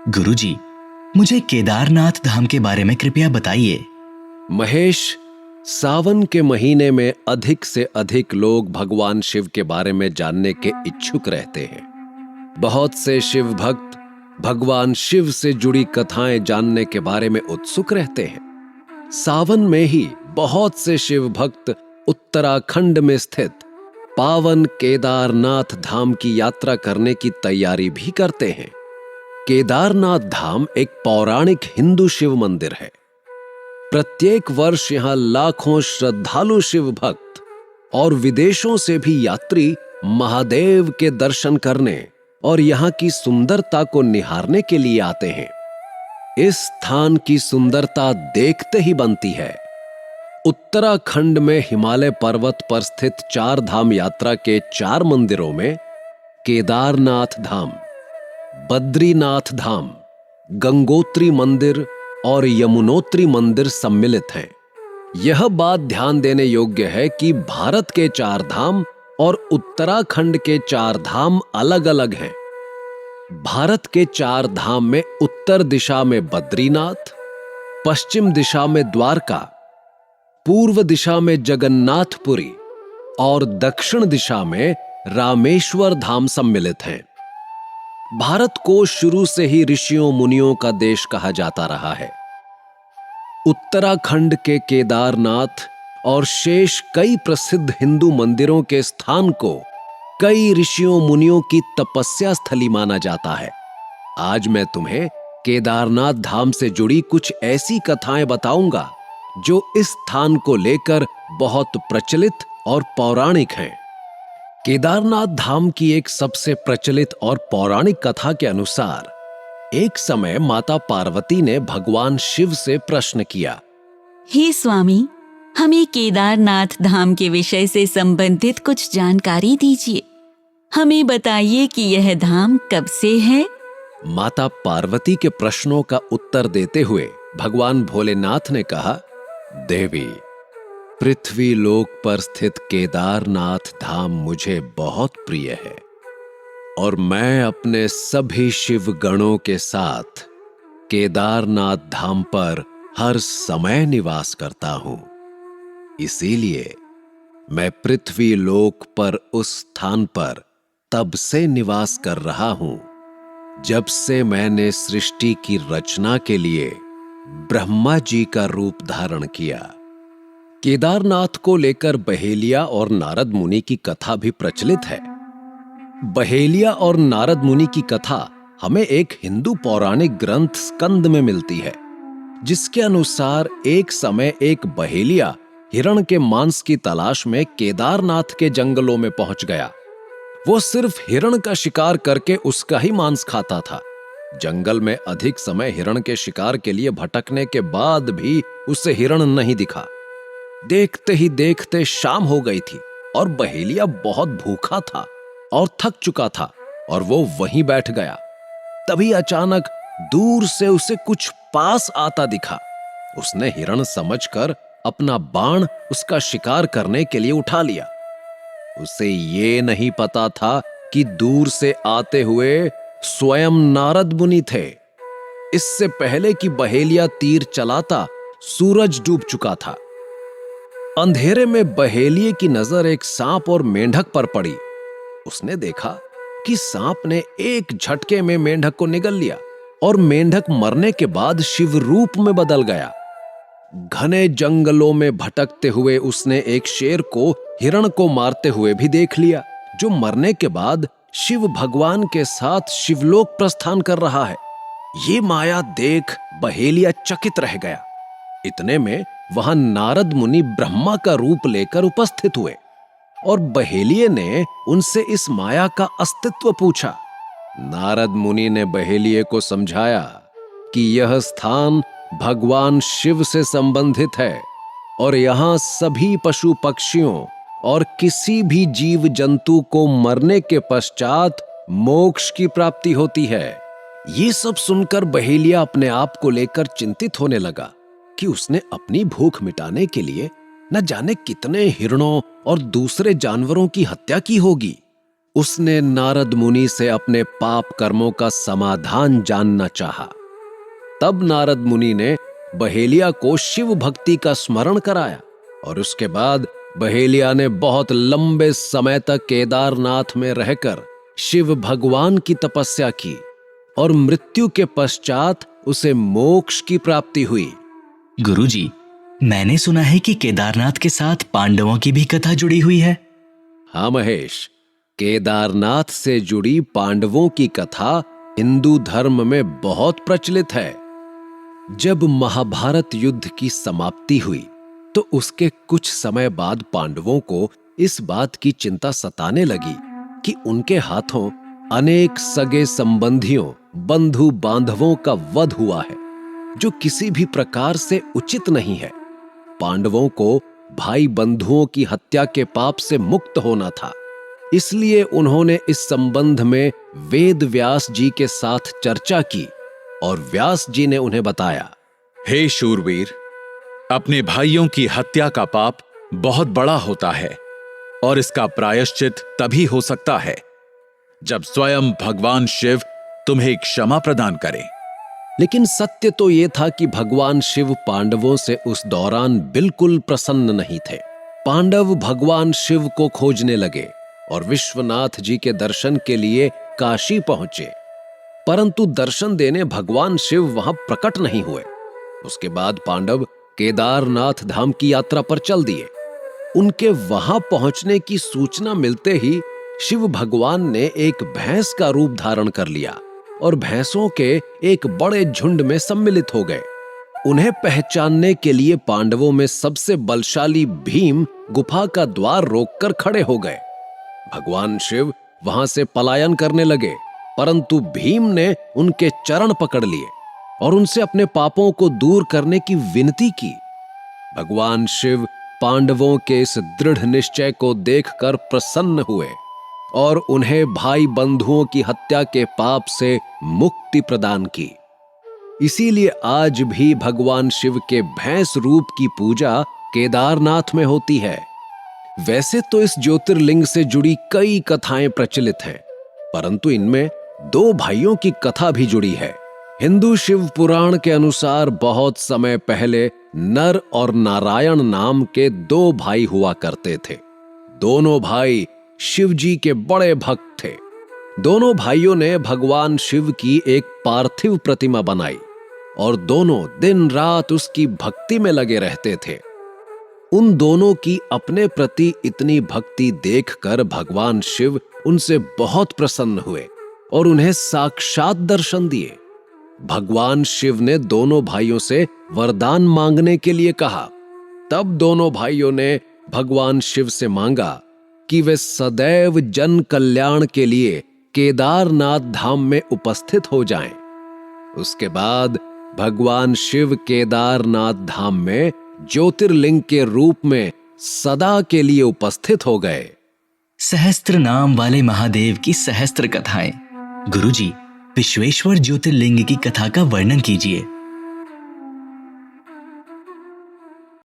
गुरुजी, मुझे केदारनाथ धाम के बारे में कृपया बताइए। महेश, सावन के महीने में अधिक से अधिक लोग भगवान शिव के बारे में जानने के इच्छुक रहते हैं। बहुत से शिव भक्त भगवान शिव से जुड़ी कथाएं जानने के बारे में उत्सुक रहते हैं। सावन में ही बहुत से शिव भक्त उत्तराखंड में स्थित पावन केदारनाथ धाम की यात्रा करने की तैयारी भी करते हैं। केदारनाथ धाम एक पौराणिक हिंदू शिव मंदिर है। प्रत्येक वर्ष यहां लाखों श्रद्धालु शिव भक्त और विदेशों से भी यात्री महादेव के दर्शन करने और यहां की सुंदरता को निहारने के लिए आते हैं। इस स्थान की सुंदरता देखते ही बनती है। उत्तराखंड में हिमालय पर्वत पर स्थित 4 धाम यात्रा के 4 मंदिरों में केदारनाथ धाम, बद्रीनाथ धाम, गंगोत्री मंदिर और यमुनोत्री मंदिर सम्मिलित हैं। यह बात ध्यान देने योग्य है कि भारत के 4 धाम और उत्तराखंड के 4 धाम अलग अलग हैं। भारत के 4 धाम में उत्तर दिशा में बद्रीनाथ, पश्चिम दिशा में द्वारका, पूर्व दिशा में जगन्नाथपुरी और दक्षिण दिशा में रामेश्वर धाम सम्मिलित हैं। भारत को शुरू से ही ऋषियों मुनियों का देश कहा जाता रहा है। उत्तराखंड के केदारनाथ और शेष कई प्रसिद्ध हिंदू मंदिरों के स्थान को कई ऋषियों मुनियों की तपस्या स्थली माना जाता है। आज मैं तुम्हें केदारनाथ धाम से जुड़ी कुछ ऐसी कथाएं बताऊंगा जो इस स्थान को लेकर बहुत प्रचलित और पौराणिक हैं। केदारनाथ धाम की एक सबसे प्रचलित और पौराणिक कथा के अनुसार एक समय माता पार्वती ने भगवान शिव से प्रश्न किया, हे स्वामी, हमें केदारनाथ धाम के विषय से संबंधित कुछ जानकारी दीजिए। हमें बताइए कि यह धाम कब से है। माता पार्वती के प्रश्नों का उत्तर देते हुए भगवान भोलेनाथ ने कहा, देवी, पृथ्वी लोक पर स्थित केदारनाथ धाम मुझे बहुत प्रिय है और मैं अपने सभी शिव गणों के साथ केदारनाथ धाम पर हर समय निवास करता हूं। इसीलिए मैं पृथ्वी लोक पर उस स्थान पर तब से निवास कर रहा हूं जब से मैंने सृष्टि की रचना के लिए ब्रह्मा जी का रूप धारण किया। केदारनाथ को लेकर बहेलिया और नारद मुनि की कथा भी प्रचलित है। बहेलिया और नारद मुनि की कथा हमें एक हिंदू पौराणिक ग्रंथ स्कंद में मिलती है, जिसके अनुसार एक समय एक बहेलिया हिरण के मांस की तलाश में केदारनाथ के जंगलों में पहुंच गया। वो सिर्फ हिरण का शिकार करके उसका ही मांस खाता था। जंगल में अधिक समय हिरण के शिकार के लिए भटकने के बाद भी उसे हिरण नहीं दिखा। देखते ही देखते शाम हो गई थी और बहेलिया बहुत भूखा था और थक चुका था और वो वहीं बैठ गया। तभी अचानक दूर से उसे कुछ पास आता दिखा। उसने हिरण समझकर अपना बाण उसका शिकार करने के लिए उठा लिया। उसे ये नहीं पता था कि दूर से आते हुए स्वयं नारद मुनि थे। इससे पहले कि बहेलिया तीर चलाता, सूरज डूब चुका था। अंधेरे में बहेलिये की नजर एक सांप और मेंढक पर पड़ी। उसने देखा कि सांप ने एक झटके में मेंढक को निगल लिया और मेंढक मरने के बाद शिव रूप में बदल गया। घने जंगलों में भटकते हुए उसने एक शेर को हिरण को मारते हुए भी देख लिया, जो मरने के बाद शिव भगवान के साथ शिवलोक प्रस्थान कर रहा है। ये माया देख बहेलिया चकित रह गया। इतने में वहां नारद मुनि ब्रह्मा का रूप लेकर उपस्थित हुए और बहेलिये ने उनसे इस माया का अस्तित्व पूछा। नारद मुनि ने बहेलिये को समझाया कि यह स्थान भगवान शिव से संबंधित है और यहां सभी पशु पक्षियों और किसी भी जीव जंतु को मरने के पश्चात मोक्ष की प्राप्ति होती है। ये सब सुनकर बहेलिया अपने आप को लेकर चिंतित होने लगा कि उसने अपनी भूख मिटाने के लिए न जाने कितने हिरणों और दूसरे जानवरों की हत्या की होगी। उसने नारद मुनि से अपने पाप कर्मों का समाधान जानना चाहा। तब नारद मुनि ने बहेलिया को शिव भक्ति का स्मरण कराया और उसके बाद बहेलिया ने बहुत लंबे समय तक केदारनाथ में रहकर शिव भगवान की तपस्या की और मृत्यु के पश्चात उसे मोक्ष की प्राप्ति हुई। गुरुजी, मैंने सुना है कि केदारनाथ के साथ पांडवों की भी कथा जुड़ी हुई है। हाँ महेश, केदारनाथ से जुड़ी पांडवों की कथा हिंदू धर्म में बहुत प्रचलित है। जब महाभारत युद्ध की समाप्ति हुई तो उसके कुछ समय बाद पांडवों को इस बात की चिंता सताने लगी कि उनके हाथों अनेक सगे संबंधियों, बंधु बांधवों का वध हुआ है, जो किसी भी प्रकार से उचित नहीं है। पांडवों को भाई बंधुओं की हत्या के पाप से मुक्त होना था। इसलिए उन्होंने इस संबंध में वेद व्यास जी के साथ चर्चा की और व्यास जी ने उन्हें बताया, हे शूरवीर, अपने भाइयों की हत्या का पाप बहुत बड़ा होता है और इसका प्रायश्चित तभी हो सकता है जब स्वयं भगवान शिव तुम्हें क्षमा प्रदान करें। लेकिन सत्य तो यह था कि भगवान शिव पांडवों से उस दौरान बिल्कुल प्रसन्न नहीं थे। पांडव भगवान शिव को खोजने लगे और विश्वनाथ जी के दर्शन के लिए काशी पहुंचे, परंतु दर्शन देने भगवान शिव वहां प्रकट नहीं हुए। उसके बाद पांडव केदारनाथ धाम की यात्रा पर चल दिए। उनके वहां पहुंचने की सूचना मिलते ही शिव भगवान ने एक भैंस का रूप धारण कर लिया और भैंसों के एक बड़े झुंड में सम्मिलित हो गए। उन्हें पहचानने के लिए पांडवों में सबसे बलशाली भीम गुफा का द्वार रोककर खड़े हो गए। भगवान शिव वहां से पलायन करने लगे, परंतु भीम ने उनके चरण पकड़ लिए और उनसे अपने पापों को दूर करने की विनती की। भगवान शिव पांडवों के इस दृढ़ निश्चय को देखकर प्रसन्न हुए और उन्हें भाई बंधुओं की हत्या के पाप से मुक्ति प्रदान की। इसीलिए आज भी भगवान शिव के भैंस रूप की पूजा केदारनाथ में होती है। वैसे तो इस ज्योतिर्लिंग से जुड़ी कई कथाएं प्रचलित हैं, परंतु इनमें दो भाइयों की कथा भी जुड़ी है। हिंदू शिव पुराण के अनुसार बहुत समय पहले नर और नारायण नाम के दो भाई हुआ करते थे। दोनों भाई शिव जी के बड़े भक्त थे। दोनों भाइयों ने भगवान शिव की एक पार्थिव प्रतिमा बनाई और दोनों दिन रात उसकी भक्ति में लगे रहते थे। उन दोनों की अपने प्रति इतनी भक्ति देखकर भगवान शिव उनसे बहुत प्रसन्न हुए और उन्हें साक्षात दर्शन दिए। भगवान शिव ने दोनों भाइयों से वरदान मांगने के लिए कहा। तब दोनों भाइयों ने भगवान शिव से मांगा कि वे सदैव जन कल्याण के लिए केदारनाथ धाम में उपस्थित हो जाएं। उसके बाद भगवान शिव केदारनाथ धाम में ज्योतिर्लिंग के रूप में सदा के लिए उपस्थित हो गए। सहस्त्र नाम वाले महादेव की सहस्त्र कथाएं। गुरुजी, विश्वेश्वर ज्योतिर्लिंग की कथा का वर्णन कीजिए।